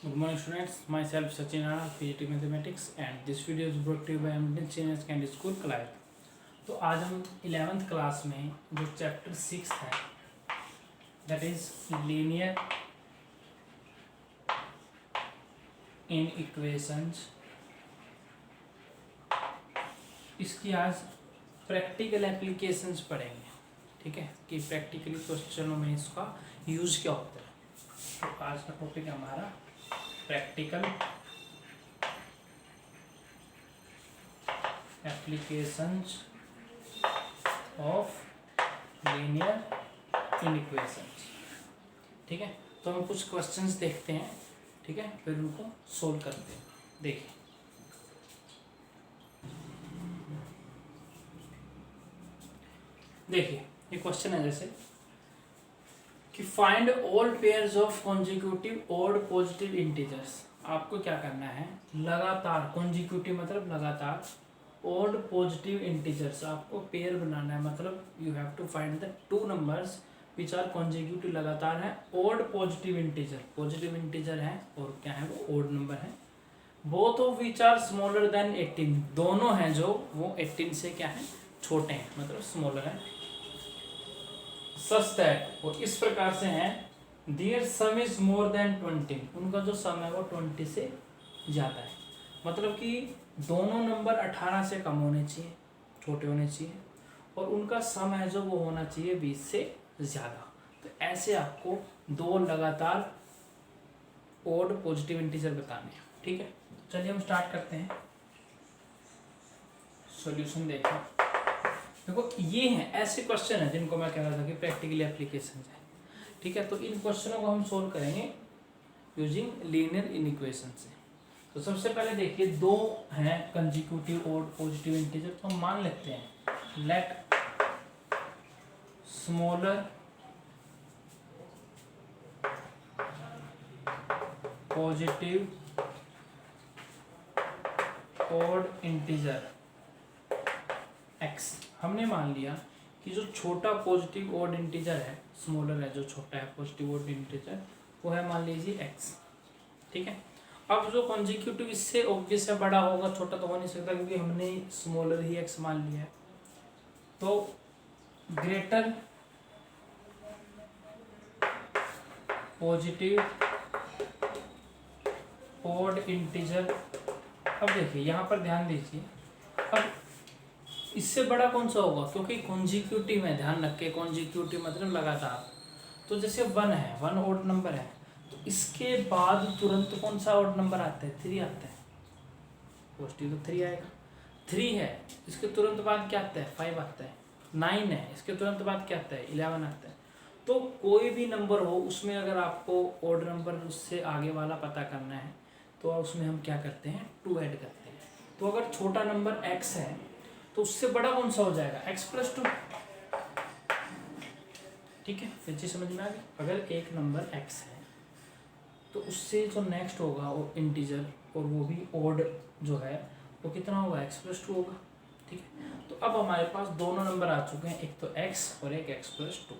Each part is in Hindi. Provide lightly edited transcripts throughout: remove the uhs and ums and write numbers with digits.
Good morning students, myself Sachin Rana, PhD Mathematics and this video is brought to you by Indian Senior Secondary School Kalayat. तो आज हम 11th क्लास में जो चैप्टर 6 है that is linear in equations, इसकी आज प्रैक्टिकल एप्लीकेशंस पढ़ेंगे। ठीक है कि प्रैक्टिकली क्वेश्चनों में इसका यूज क्या होता है। तो आज का टॉपिक है हमारा प्रैक्टिकल एप्लीकेशंस ऑफ लीनियर इनइक्वेशंस। ठीक है, तो हम कुछ क्वेश्चंस देखते हैं। ठीक है, फिर उनको सोल्व करते हैं। देखिए ये क्वेश्चन है जैसे कि find all pairs of consecutive odd positive integers. आपको क्या करना है, लगातार, कॉन्जिक्यूटिव मतलब लगातार, ऑड पॉजिटिव इंटीजर्स आपको पेयर बनाना है। मतलब you have to find the two numbers which are consecutive, लगातार है, odd positive integer, positive integer है और क्या है वो ऑड नंबर है। Both of which are smaller than 18, दोनों हैं जो वो 18 से क्या है छोटे हैं, मतलब स्मॉलर है। सच दैट, और इस प्रकार से हैं their sum is more than 20, उनका जो सम है वो 20 से ज़्यादा है। मतलब कि दोनों नंबर 18 से कम होने चाहिए, छोटे होने चाहिए, और उनका सम है जो वो होना चाहिए 20 से ज़्यादा। तो ऐसे आपको दो लगातार ऑड पॉजिटिव इंटीजर बताने हैं। ठीक है, चलिए हम स्टार्ट करते हैं। सॉल्यूशन देखें। देखो ये हैं ऐसे क्वेश्चन हैं जिनको मैं कह रहा था कि प्रैक्टिकली एप्लीकेशन है। ठीक है, तो इन क्वेश्चनों को हम सोल्व करेंगे यूजिंग लीनियर इनइक्वेशन से। तो सबसे पहले देखिए दो हैं कंजिक्यूटिव और पॉजिटिव इंटीजर, तो हम मान लेते हैं let smaller positive odd integer x। हमने मान लिया कि जो छोटा पॉजिटिव ऑड इंटीजर है, स्मॉलर है, जो छोटा है पॉजिटिव ऑड इंटीजर, वो है मान लीजिए x। ठीक है, अब जो कॉन्जिक्यूटिव इससे ऑब्वियस है बड़ा होगा, छोटा तो हो नहीं सकता क्योंकि हमने स्मॉलर ही x मान लिया है। तो ग्रेटर पॉजिटिव ऑड इंटीजर। अब देखिए यहाँ पर ध्यान दीजिए, अब इससे बड़ा कौन सा होगा, क्योंकि कॉन्जिक्यूटिव है, ध्यान रखे कॉन्जिक्यूटिव मतलब लगातार। तो जैसे 1 है, 1 ऑड नंबर है, तो इसके बाद तुरंत कौन सा ऑड नंबर आता है, 3 आता है। पॉजिटिव तो 3 आएगा। 3 है, इसके तुरंत बाद क्या आता है, 5 आता है। 9 है, इसके तुरंत बाद क्या आता है, 11 आता है। तो कोई भी नंबर हो उसमें अगर आपको ऑड नंबर उससे आगे वाला पता करना है तो उसमें हम क्या करते हैं, 2 ऐड करते हैं। तो अगर छोटा नंबर x है तो उससे बड़ा कौन सा हो जाएगा, x+2। ठीक है, ये चीज समझ में आ गई। अगर एक नंबर x है तो उससे जो नेक्स्ट होगा वो इंटीजर, और वो भी ऑड जो है वो कितना होगा, x+2 होगा। ठीक है, तो अब हमारे पास दोनों नंबर आ चुके हैं, एक तो x और एक x+2।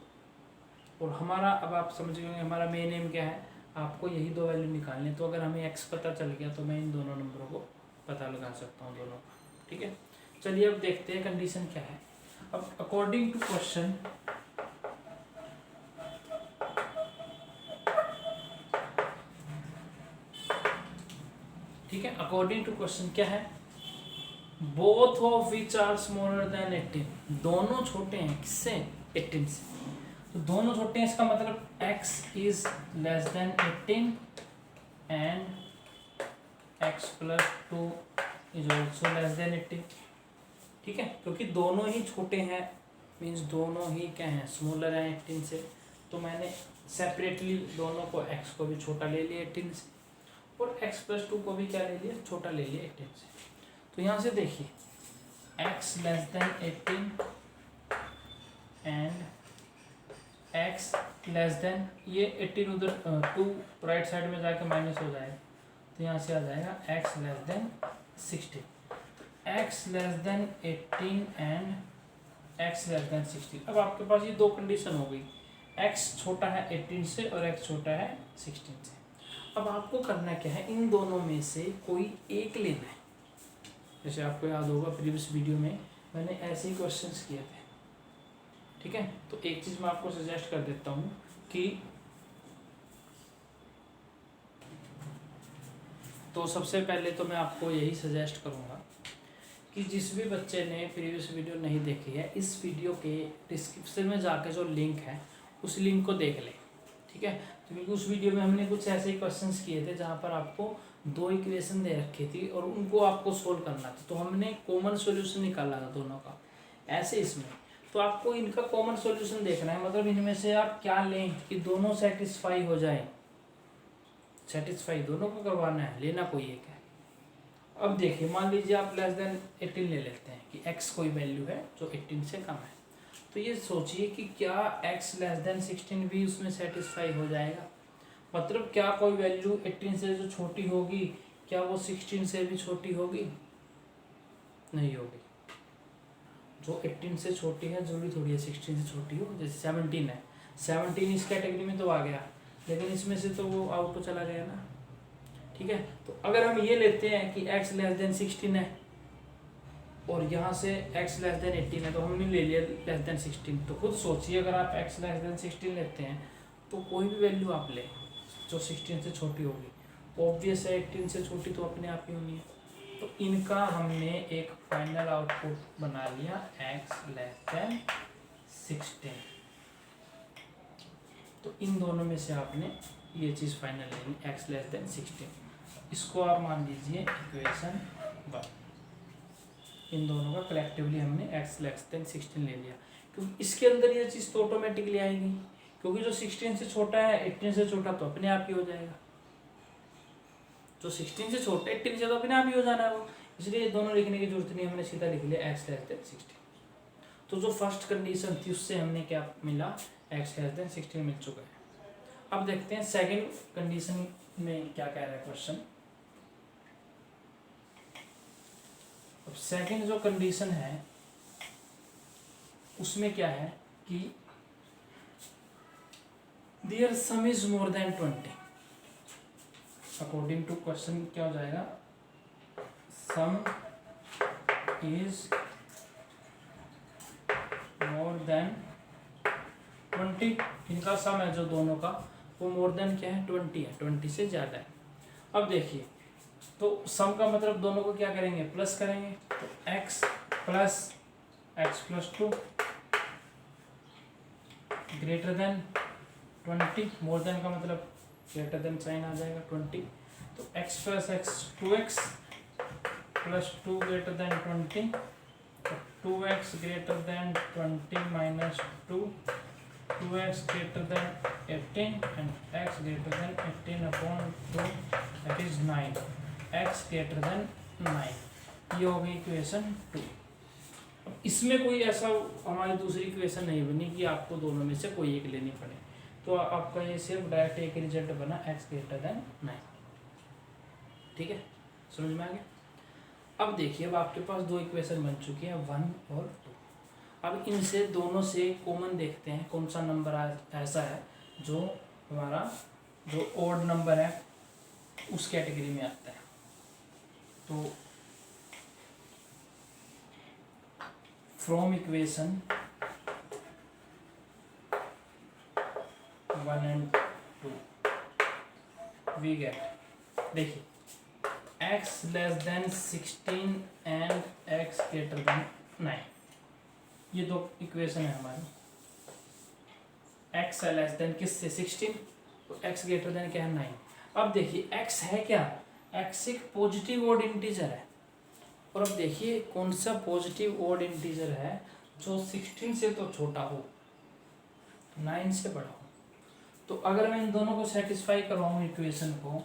और हमारा, अब आप समझ गए हमारा मेन एम क्या है, आपको यही दो वैल्यू निकालनी है। तो अगर हमें x पता चल गया तो मैं इन दोनों नंबरों को पता लगा सकता हूँ, दोनों का। ठीक है, चलिए अब देखते हैं कंडीशन क्या है। अब अकॉर्डिंग टू क्वेश्चन, ठीक है, अकॉर्डिंग टू क्वेश्चन क्या है, both of which are smaller than 18, दोनों छोटे हैं किससे, 18 से। तो दोनों छोटे हैं, इसका मतलब x is less then 18 and x+2 is also less than 18। ठीक है, क्योंकि दोनों ही छोटे हैं, मीन्स दोनों ही क्या हैं, स्मॉलर हैं 18 से। तो मैंने सेपरेटली दोनों को, x को भी छोटा ले लिया 18 से और x+2 को भी क्या ले लिया, छोटा ले लिया 18 से। तो यहाँ से देखिए x less then 18 and x less then, ये 18 उधर 2 राइट साइड में जाके माइनस हो जाएगा, तो यहाँ से आ जाएगा x less than 16। x less then 18 and x less than 16। अब आपके पास ये दो कंडीशन हो गई, x छोटा है 18 से और x छोटा है 16 से। अब आपको करना क्या है, इन दोनों में से कोई एक लेना है। जैसे आपको याद होगा प्रीवियस वीडियो में मैंने ऐसे ही क्वेश्चंस किए थे, ठीक है। तो एक चीज़ मैं आपको सजेस्ट कर देता हूँ कि तो सबसे पहले तो मैं आपको यही सजेस्ट करूँगा कि जिस भी बच्चे ने प्रीवियस वीडियो नहीं देखी है, इस वीडियो के डिस्क्रिप्शन में जाके जो लिंक है उस लिंक को देख लें, ठीक है। तो क्योंकि उस वीडियो में हमने कुछ ऐसे ही क्वेश्चंस किए थे जहाँ पर आपको 2 इक्वेशन दे रखी थी और उनको आपको सोल्व करना था, तो हमने कॉमन सॉल्यूशन निकाला था दोनों का। ऐसे इसमें तो आपको इनका कॉमन सॉल्यूशन देखना है, मतलब इनमें से आप क्या लें कि दोनों सेटिस्फाई हो जाए, सेटिस्फाई दोनों को करवाना है, लेना कोई एक है। अब देखिए, मान लीजिए आप लेस देन 18 ले लेते हैं कि x कोई वैल्यू है जो 18 से कम है, तो ये सोचिए कि क्या x लेस देन 16 भी उसमें सेटिस्फाई हो जाएगा। मतलब क्या कोई वैल्यू 18 से जो छोटी होगी क्या वो 16 से भी छोटी होगी? नहीं होगी। जो 18 से छोटी है जरूरी थोड़ी है 16 से छोटी हो। जैसे 17 है, 17 इस कैटेगरी में तो आ गया, लेकिन इसमें से तो वो आउट तो चला गया ना, ठीक है। तो अगर हम ये लेते हैं कि x लेस देन 16 है और यहाँ से x लेस देन 18 है, तो हमने ले लिया लेस देन 16। तो खुद सोचिए, अगर आप x लेस देन 16 लेते हैं तो कोई भी वैल्यू आप ले जो 16 से छोटी होगी, ऑब्वियस है 18 से छोटी तो अपने आप ही होनी है। तो इनका हमने एक फाइनल आउटपुट बना लिया x लेस देन 16। तो इन दोनों में से आपने ये चीज़ फाइनल लेनी, x लेस देन 16। इसको आप मान लीजिए इक्वेशन 1। इन दोनों का कलेक्टिवली हमने x लेस देन 16 ले लिया, क्योंकि इसके अंदर ये चीज़ तो ऑटोमेटिकली आएगी, क्योंकि जो 16 से छोटा है 18 से छोटा तो अपने आप ही हो जाएगा। जो 16 से छोटा 18 से तो अपने आप ही हो जाना है वो, इसलिए दोनों लिखने की जरूरत नहीं, हमने सीधा लिख लिया x लेस देन 16। तो जो फर्स्ट कंडीशन थी उससे हमने क्या मिला, x लेस देन 16 मिल चुका है। अब देखते हैं सेकंड कंडीशन में क्या कह रहा है क्वेश्चन। अब सेकंड जो कंडीशन है उसमें क्या है कि their sum is more than 20। According to question क्या हो जाएगा, सम इज मोर देन 20। इनका सम है जो दोनों का वो मोर देन क्या है, 20 है, 20 से ज़्यादा है। अब देखिए, तो सम का मतलब दोनों को क्या करेंगे, प्लस करेंगे। तो x plus 2 greater than 20, more than का मतलब ग्रेटर देन साइन आ जाएगा 20। तो x plus x 2x plus 2 greater than 20, तो 2x greater than 20 minus 2, 2x greater than 18 and x greater than 18 upon 2, that is 9, x greater than 9। ये हो गई इक्वेशन 2। अब इसमें कोई ऐसा हमारी दूसरी इक्वेशन नहीं बनी कि आपको दोनों में से कोई एक लेनी पड़े, तो आपका ये सिर्फ डायरेक्ट एक रिजल्ट बना x greater than 9। ठीक है, समझ में आ गया। अब देखिए, अब आपके पास दो इक्वेशन बन चुकी है 1 और 2। अब इनसे दोनों से कॉमन देखते हैं कौन सा नंबर ऐसा है जो हमारा जो ओड नंबर है उस कैटेगरी में आता है। तो from equation 1 and 2 we get, देखिए x less than 16 and x greater than 9, ये दो इक्वेशन है हमारी। x है लेस देन किससे, 16, तो x ग्रेटर देन क्या है, 9। अब देखिए x है क्या, x एक पॉजिटिव ऑड इंटीजर है, और अब देखिए कौन सा पॉजिटिव ऑड इंटीजर है जो 16 से तो छोटा हो 9 से बड़ा हो। तो अगर मैं इन दोनों को सेटिस्फाई करवाऊँ इक्वेशन को,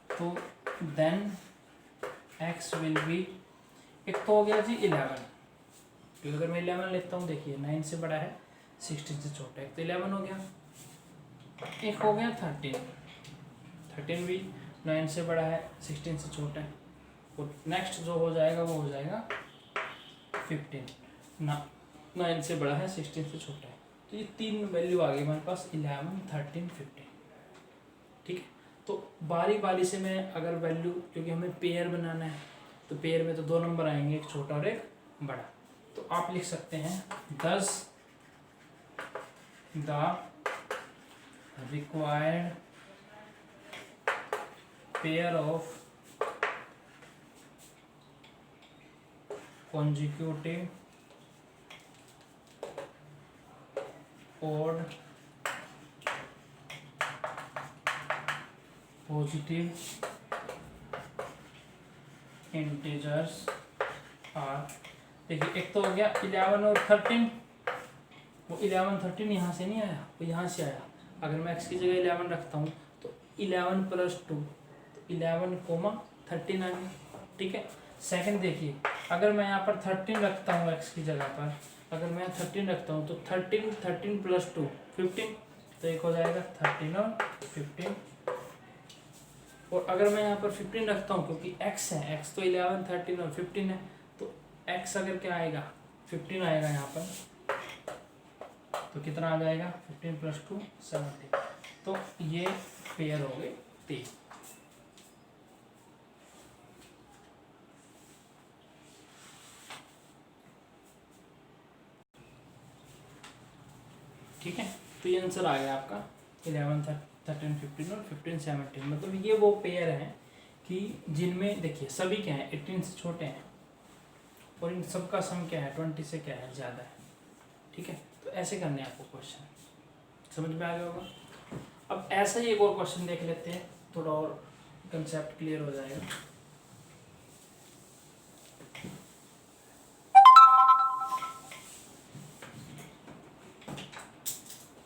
तो देन x विल बी, एक तो हो गया जी 11, क्योंकि अगर मैं 11 लेता हूँ, देखिए 9 से बड़ा है 16 से छोटा है, तो 11 हो गया। एक हो गया 13 भी 9 से बड़ा है 16 से छोटा है, और नेक्स्ट जो हो जाएगा वो हो जाएगा 15, 9 से बड़ा है 16 से छोटा है। तो ये तीन वैल्यू आ गई हमारे पास 11, 13, 15। ठीक है, तो बारी बारी से मैं अगर वैल्यू, क्योंकि हमें पेयर बनाना है तो पेयर में तो 2 नंबर आएंगे, एक छोटा और एक बड़ा। तो आप लिख सकते हैं 10 the required pair of consecutive odd positive integers are, देखिए एक तो हो गया 11 और 13, वो 11 13 यहाँ से नहीं आया, वो यहाँ से आया। अगर मैं x की जगह 11 रखता हूँ तो 11 + 2 तो 11, 13 आ गया, ठीक है। सेकंड देखिए, अगर मैं यहाँ पर 13 रखता हूँ x की जगह पर, अगर मैं 13 रखता हूँ तो 13 + 2 15, तो एक हो जाएगा 13 और 15। और अगर मैं यहाँ पर 15 रखता हूँ, क्योंकि x है, x तो 11 13 और 15 है, तो x अगर क्या आएगा 15 आएगा यहाँ पर, तो कितना आ जाएगा 15 + 2 17। तो ये पेयर हो गए 3। ठीक है, तो ये आंसर आ गया आपका 11 13 15 और 15 17। मतलब ये वो पेयर हैं कि जिनमें देखिए सभी क्या है 18 से छोटे हैं और इन सब का सम क्या है 20 से क्या है ज़्यादा है। ठीक है, तो ऐसे करने हैं आपको क्वेश्चन, समझ में आ गया होगा। अब ऐसा ही एक और क्वेश्चन देख लेते हैं, थोड़ा और कंसेप्ट क्लियर हो जाएगा।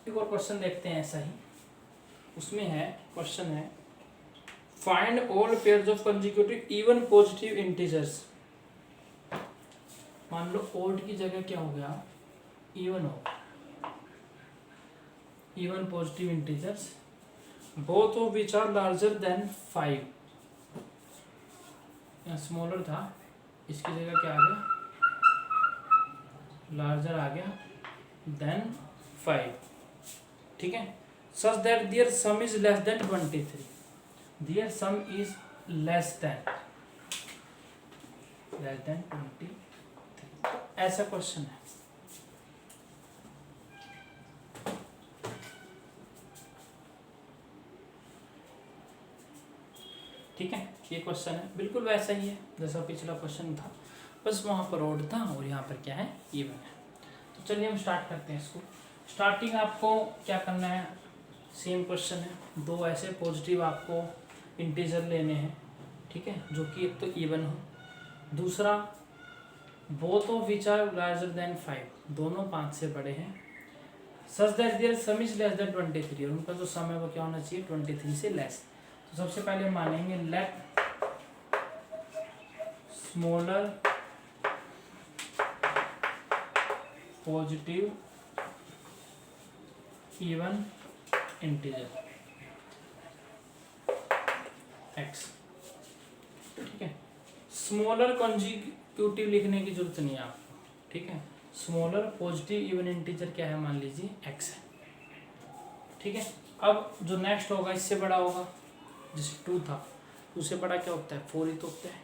एक और क्वेश्चन देखते हैं ऐसा ही, उसमें है क्वेश्चन है find all pairs of consecutive even positive integers. मान लो ओड की जगह क्या हो गया इवन हो, even positive integers both of which are larger than 5। यहाँ स्मॉलर था, इसकी जगह क्या आ गया लार्जर आ गया देन 5। ठीक है, such that their sum is less than 23, their sum is less than 23। ऐसा क्वेश्चन है। ठीक है, ये क्वेश्चन है बिल्कुल वैसा ही है जैसा पिछला क्वेश्चन था, बस वहां पर ओड था और यहाँ पर क्या है इवन है। तो चलिए हम स्टार्ट करते हैं इसको। स्टार्टिंग आपको क्या करना है, सेम क्वेश्चन है, 2 ऐसे पॉजिटिव आपको इंटीजर लेने हैं। ठीक है, जो कि एक तो इवन हो, दूसरा both of which are larger than 5, दोनों 5 से बड़े हैं। Such that their sum is less than 23, और उनका जो सम है वो क्या होना चाहिए 23 से लेस। तो सबसे पहले हम मानेंगे let smaller positive even integer x। ठीक है, स्मॉलर कंसेक्यूटिव लिखने की जरूरत नहीं है आपको। ठीक है, स्मॉलर पॉजिटिव इवन इंटीजर क्या है मान लीजिए x है। ठीक है, अब जो नेक्स्ट होगा इससे बड़ा होगा, जैसे 2 था, 2 से बड़ा क्या होता है 4 ही तो होता है।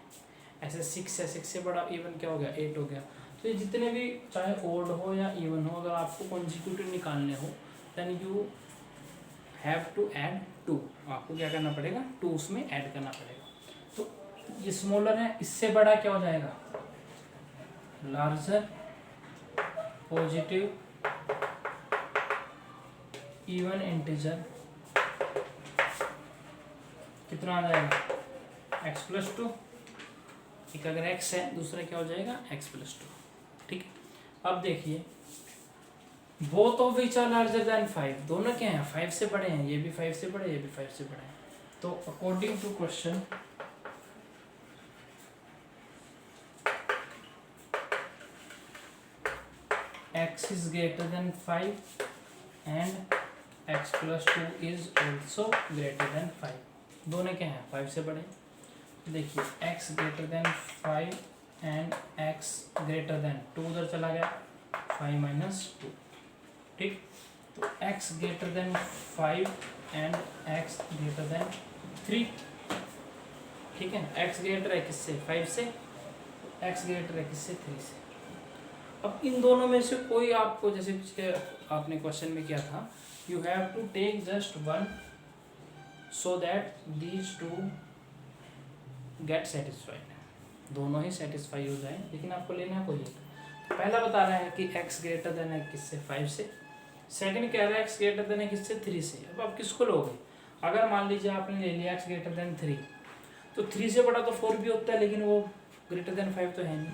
ऐसे 6 है, 6 से बड़ा इवन क्या हो गया 8 हो गया। तो ये जितने भी चाहे ओड हो या इवन हो, अगर आपको कंसेक्यूटिव निकालने हो then you have to add 2, आपको क्या करना पड़ेगा 2 उसमें ऐड करना पड़ेगा। तो ये स्मॉलर है, इससे बड़ा क्या हो जाएगा लार्जर पॉजिटिव इवन इंटीजर कितना आ जाएगा x + 2। एक अगर x है, दूसरा क्या हो जाएगा x + 2। ठीक है, अब देखिए both of which are larger than 5, दोनों क्या हैं 5 से बड़े हैं, ये भी 5 से बड़े, ये भी 5 से बड़े हैं। तो according to question x is greater than 5 and x + 2 is also greater than 5, दोनों क्या हैं 5 से बड़े। देखिए x greater than 5 and x greater than 2 उधर चला गया 5 - 2। ठीक, तो x greater then 5 and x greater then 3, ठीक है। x ग्रेटर है किससे, 5 से, x ग्रेटर है किससे, 3 से। अब इन दोनों में से कोई आपको, जैसे पिछले आपने क्वेश्चन में किया था, you have to take just one so that these two get satisfied, दोनों ही सेटिस्फाई हो जाए, लेकिन आपको लेना है कोई एक। तो पहला बता रहा है कि x ग्रेटर देन है किससे, 5 से। सेकंड कह रहा है x ग्रेटर देन है किससे, 3 से। अब आप किसको लोगे? अगर मान लीजिए आपने ले लिया x ग्रेटर देन 3, तो 3 से बड़ा तो 4 भी होता है, लेकिन वो ग्रेटर देन 5 तो है नहीं।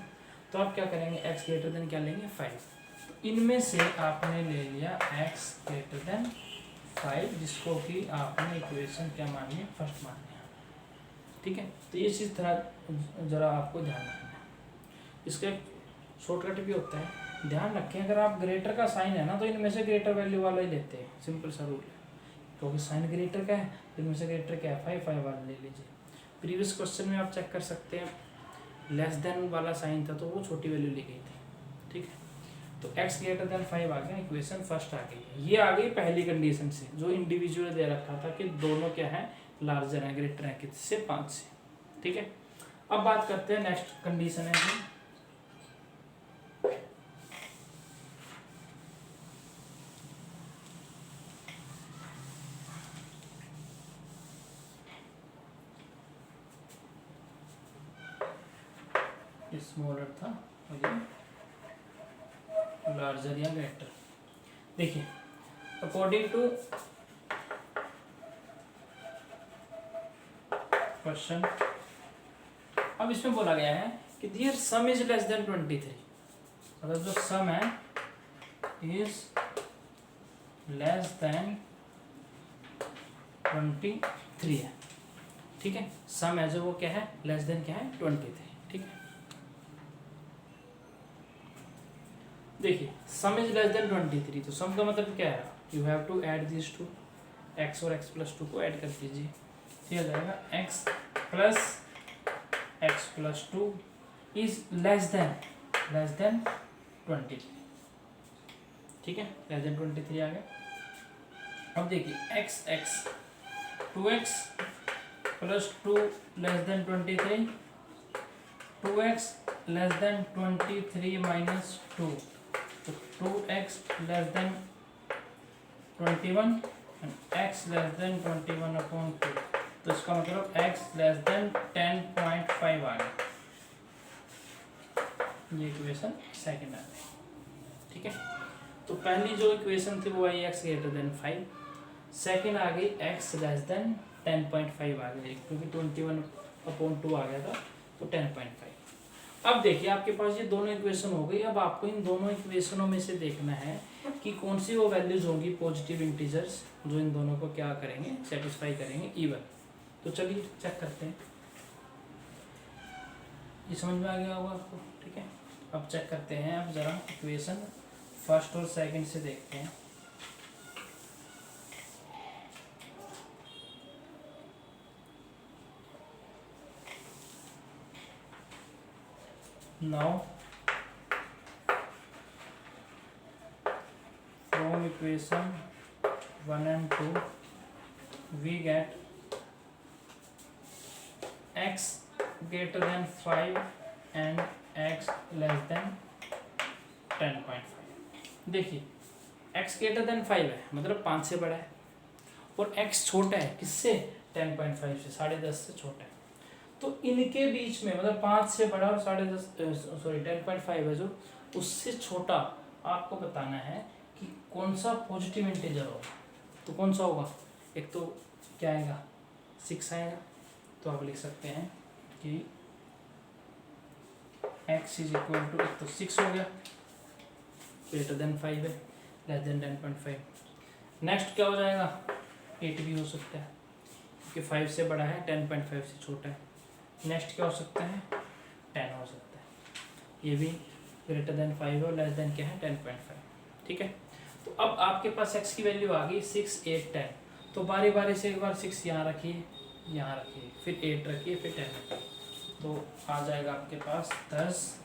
तो आप क्या करेंगे, x ग्रेटर देन क्या लेंगे, 5। तो इनमें से आपने ले लिया x ग्रेटर देन 5, जिसको कि आपने इक्वेशन क्या मान लिया, फर्स्ट मान लिया, ठीक है। तो ये चीज़ ज़रा आपको ध्यान रखना है। इसका एक शॉर्टकट भी होता है, ध्यान रखें, अगर आप ग्रेटर का साइन है ना, तो इनमें से ग्रेटर वैल्यू वाला ही लेते हैं, सिंपल सा रूल है, क्योंकि साइन ग्रेटर का है, इनमें से ग्रेटर क्या है, 5 वाला ले लीजिए। प्रीवियस क्वेश्चन में आप चेक कर सकते हैं, लेस देन वाला साइन था तो वो छोटी वैल्यू ली गई थी, ठीक है। तो x ग्रेटर देन 5 आ गया, इक्वेशन फर्स्ट आ गई। ये आ गई पहली कंडीशन से, जो इंडिविजुअल दे रखा था कि दोनों क्या है, लार्जर है, ग्रेटर है किससे, 5 से, ठीक है। अब बात करते हैं नेक्स्ट कंडीशन है कि स्मॉलर था और ये लार्जर या ग्रेटर। देखिए, अकॉर्डिंग टू क्वेश्चन, अब इसमें बोला गया है कि दियर सम इज लेस देन 23, मतलब जो सम है इज लेस देन 23 है, ठीक है। सम है जो वो क्या है, लेस देन क्या है, 23, ठीक है। देखिए, सम इज लेस देन 23, तो सम का मतलब क्या है, you have to add this two, x और x+2 को ऐड कर दीजिए, तो आ जाएगा x plus x+2 is less than 23, ठीक है, लेस देन 23 आ गया। अब देखिए, x 2x plus 2 less than 23, 2x less than 23 minus 2, तो 2x less than 21 and x less then 21/2, तो इसका मतलब x लेस देन 10.5 आ गया। ये इक्वेशन सेकंड आ गई, ठीक है। तो पहली जो इक्वेशन थी वो आई x ग्रेटर देन 5, सेकंड आ गई x लेस देन 10.5 आ गई, क्योंकि 21/2 आ गया था, तो 10.5। अब देखिए, आपके पास ये दोनों इक्वेशन हो गई। अब आपको इन दोनों इक्वेशनों में से देखना है कि कौन सी वो वैल्यूज होंगी पॉजिटिव इंटीजर्स जो इन दोनों को क्या करेंगे, सेटिस्फाई करेंगे, इवन। तो चलिए चेक करते हैं, ये समझ में आ गया होगा आपको, ठीक है। अब चेक करते हैं, अब जरा इक्वेशन फर्स्ट और सेकंड से देखते हैं। Now from equation 1 and 2 we get x greater than 5 and x less than 10.5। देखिए, x greater than 5 है, मतलब 5 से बड़ा है, और x छोटा है किससे, 10.5 से, 10.5 से छोटा है। तो इनके बीच में, मतलब 5 से बड़ा और 10.5 है जो, उससे छोटा आपको बताना है कि कौन सा पॉजिटिव इंटीजर होगा। तो कौन सा होगा, एक तो क्या आएगा, 6 आएगा। तो आप लिख सकते हैं कि x इज इक्वल टू, एक तो 6 हो गया, ग्रेटर देन 5 है, लेस देन 10.5। नेक्स्ट क्या हो जाएगा, 8 भी हो सकता है, क्योंकि 5 से बड़ा है, 10.5 से छोटा है। नेक्स्ट क्या हो सकता है, 10 हो सकता है, ये भी ग्रेटर देन 5 और लेस देन क्या है, 10.5, ठीक है। तो अब आपके पास x की वैल्यू आ गई 6, 8, 10। तो बारी बारी से एक बार 6 यहाँ रखिए, यहाँ रखिए, फिर 8 रखिए, फिर 10 रखिए, तो आ जाएगा आपके पास 10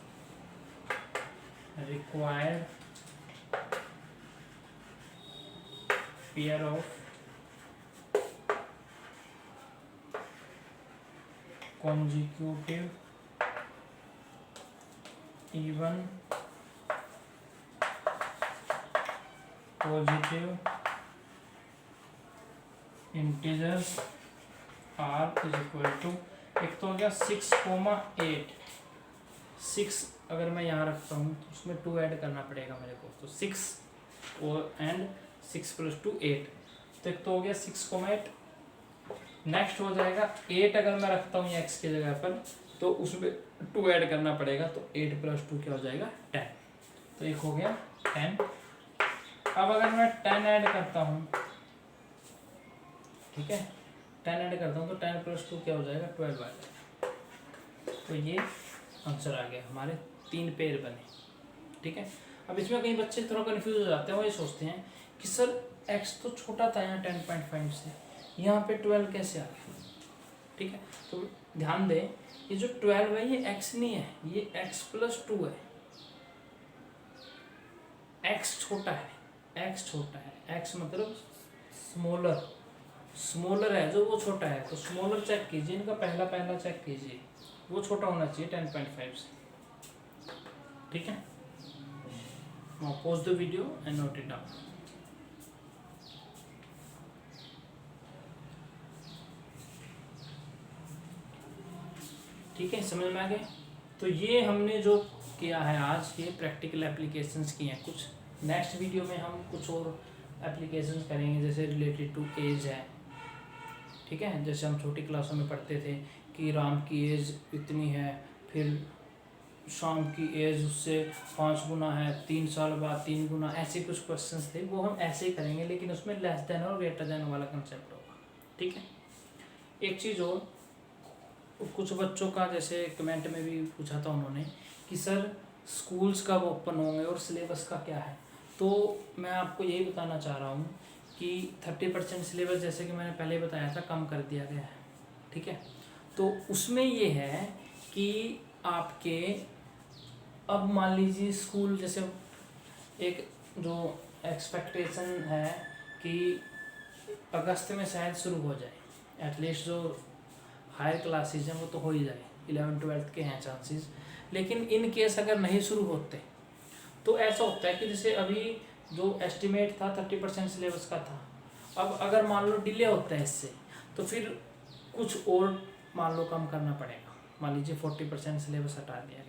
required pair of consecutive even positive integers r is equal to, एक तो हो गया 6,8, 6 अगर मैं यहाँ रखता हूँ तो उसमें 2 ऐड करना पड़ेगा मेरे को, तो 6 और एंड 6 + 2 8, तो एक तो हो गया 6,8। नेक्स्ट हो जाएगा 8 अगर मैं रखता हूँ x की जगह पर तो उसमें 2 ऐड करना पड़ेगा, तो 8 + 2 क्या हो जाएगा 10, तो एक हो गया 10। अब अगर मैं 10 ऐड करता हूँ, ठीक है, 10 ऐड करता हूँ तो 10 + 2 क्या हो जाएगा 12 आ जाएगा, तो ये आंसर आ गया, हमारे 3 पेयर बने। ठीक है, अब इसमें कई बच्चे थोड़ा कंफ्यूज हो जाते हैं, वो ये सोचते हैं कि सर x तो छोटा था यहाँ 10.5 से, यहाँ पे 12 कैसे आ गया। ठीक है, तो ध्यान दें ये जो 12 है ये x नहीं है, ये x + 2 है। x छोटा है, x छोटा है, x मतलब स्मॉलर है, जो वो छोटा है, तो स्मॉलर चेक कीजिए, इनका पहला चेक कीजिए, वो छोटा होना चाहिए 10.5 से। ठीक है, now pause the video and note it down। ठीक है, समझ में आ गया। तो ये हमने जो किया है आज, ये प्रैक्टिकल एप्लीकेशंस की हैं कुछ। नेक्स्ट वीडियो में हम कुछ और एप्लीकेशंस करेंगे, जैसे रिलेटेड टू एज है। ठीक है, जैसे हम छोटी क्लासों में पढ़ते थे कि राम की एज इतनी है, फिर शाम की एज उससे 5 गुना है, 3 साल बाद 3 गुना, ऐसे कुछ क्वेश्चंस थे, वो हम ऐसे ही करेंगे, लेकिन उसमें लेस देन और ग्रेटर देन वाला कंसेप्ट होगा। ठीक है, एक चीज़ और, कुछ बच्चों का जैसे कमेंट में भी पूछा था उन्होंने कि सर स्कूल्स कब ओपन होंगे और सिलेबस का क्या है, तो मैं आपको यही बताना चाह रहा हूँ कि 30% सिलेबस, जैसे कि मैंने पहले बताया था, कम कर दिया गया है। ठीक है, तो उसमें ये है कि आपके अब मान लीजिए स्कूल, जैसे एक जो एक्सपेक्टेशन है कि अगस्त में शायद शुरू हो जाए, एटलीस्ट जो हायर क्लासेज हैं वो तो हो ही जाए, 11th-12th के हैं चांसेस, लेकिन इन केस अगर नहीं शुरू होते तो ऐसा होता है कि जैसे अभी जो एस्टिमेट था 30% सिलेबस का था, अब अगर मान लो डिले होता है इससे, तो फिर कुछ और मान लो कम करना पड़ेगा, मान लीजिए 40% सिलेबस हटा दिया गया,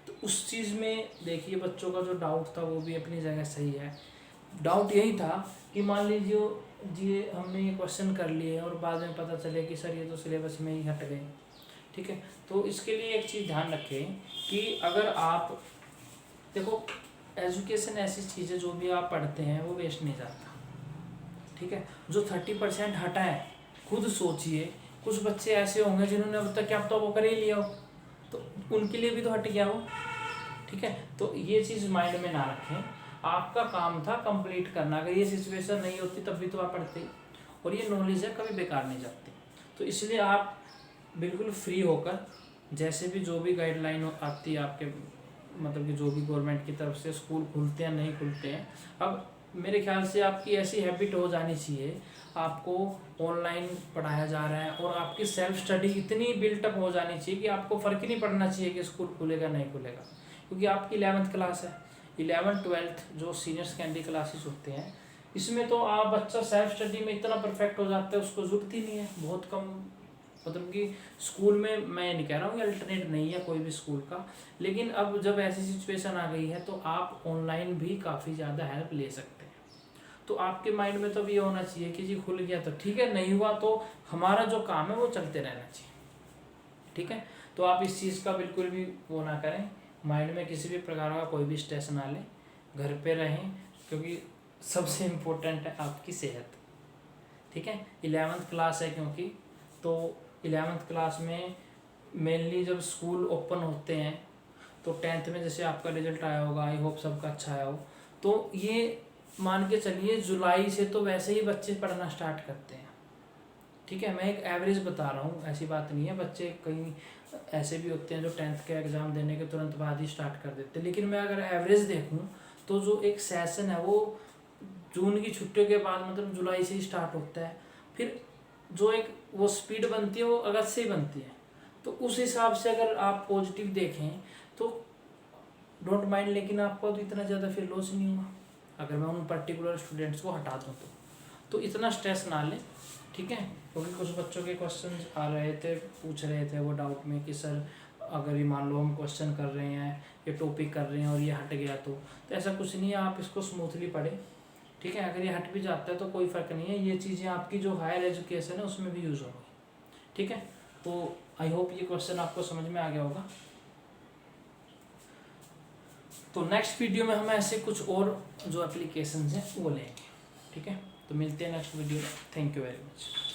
तो उस चीज़ में देखिए बच्चों का जो डाउट था वो भी अपनी जगह सही है। डाउट यही था कि मान लीजिए जी हमने ये क्वेश्चन कर लिए और बाद में पता चले कि सर ये तो सिलेबस में ही हट गए। ठीक है, तो इसके लिए एक चीज़ ध्यान रखें कि अगर आप देखो, एजुकेशन ऐसी चीज़ है, जो भी आप पढ़ते हैं वो वेस्ट नहीं जाता। ठीक है, जो 30% हटा है, खुद सोचिए कुछ बच्चे ऐसे होंगे जिन्होंने अब तक क्या तो वो कर ही लिया हो, तो उनके लिए भी तो हट गया हो। ठीक है, तो ये चीज़ माइंड में ना रखें, आपका काम था कंप्लीट करना, अगर ये सिचुएशन नहीं होती तब भी तो आप पढ़ते, और ये नॉलेज है कभी बेकार नहीं जाती। तो इसलिए आप बिल्कुल फ्री होकर, जैसे भी जो भी गाइडलाइन आती है आपके, मतलब कि जो भी गवर्नमेंट की तरफ से स्कूल खुलते हैं नहीं खुलते हैं, अब मेरे ख्याल से आपकी ऐसी हैबिट हो जानी चाहिए, आपको ऑनलाइन पढ़ाया जा रहा है और आपकी सेल्फ स्टडी इतनी बिल्टअप हो जानी चाहिए कि आपको फ़र्क ही नहीं पड़ना चाहिए कि स्कूल खुलेगा नहीं खुलेगा, क्योंकि आपकी 11th क्लास है, 11th-12th जो सीनियर सेकेंडरी क्लासेस होते हैं, इसमें तो आप बच्चा सेल्फ स्टडी में इतना परफेक्ट हो जाता है, उसको ज़रूरत ही नहीं है, बहुत कम, मतलब कि स्कूल में, मैं नहीं कह रहा हूँ कि अल्टरनेट नहीं है कोई भी स्कूल का, लेकिन अब जब ऐसी सिचुएशन आ गई है तो आप ऑनलाइन भी काफ़ी ज़्यादा हेल्प ले सकते हैं। तो आपके माइंड में तो भी ये होना चाहिए कि जी खुल गया तो ठीक है, नहीं हुआ तो हमारा जो काम है वो चलते रहना चाहिए। ठीक है, तो आप इस चीज़ का बिल्कुल भी वो ना करें, माइंड में किसी भी प्रकार का कोई भी स्ट्रेस ना लें, घर पे रहें, क्योंकि सबसे इम्पोर्टेंट है आपकी सेहत। ठीक है, 11th क्लास है क्योंकि, तो 11th क्लास में मेनली जब स्कूल ओपन होते हैं तो 10th में जैसे आपका रिजल्ट आया होगा, आई होप सबका अच्छा आया हो, तो ये मान के चलिए जुलाई से तो वैसे ही बच्चे पढ़ना स्टार्ट करते हैं। ठीक है, मैं एक एवरेज बता रहा हूँ, ऐसी बात नहीं है, बच्चे कहीं ऐसे भी होते हैं जो 10th के एग्ज़ाम देने के तुरंत बाद ही स्टार्ट कर देते हैं, लेकिन मैं अगर एवरेज देखूँ तो जो एक सेशन है वो जून की छुट्टियों के बाद मतलब जुलाई से ही स्टार्ट होता है, फिर जो एक वो स्पीड बनती है वो अगस्त से ही बनती है। तो उस हिसाब से अगर आप पॉजिटिव देखें तो डोंट माइंड, लेकिन आपको तो इतना ज़्यादा फिर लॉस नहीं होगा अगर मैं उन पर्टिकुलर स्टूडेंट्स को हटा दूँ तो इतना स्ट्रेस ना लें, ठीक है। क्योंकि कुछ बच्चों के क्वेश्चन आ रहे थे, पूछ रहे थे वो डाउट में कि सर अगर ये मान लो हम क्वेश्चन कर रहे हैं, ये टॉपिक कर रहे हैं और ये हट गया तो ऐसा कुछ नहीं है, आप इसको स्मूथली पढ़ें, ठीक है। अगर ये हट भी जाता है तो कोई फ़र्क नहीं है, ये चीज़ें आपकी जो हायर एजुकेशन है उसमें भी यूज़ होगी, ठीक है। तो आई होप ये क्वेश्चन आपको समझ में आ गया होगा। तो नेक्स्ट वीडियो में हम ऐसे कुछ और जो एप्लीकेशंस हैं वो लेंगे, ठीक है। तो मिलते हैं नेक्स्ट वीडियो में। Thank you very much.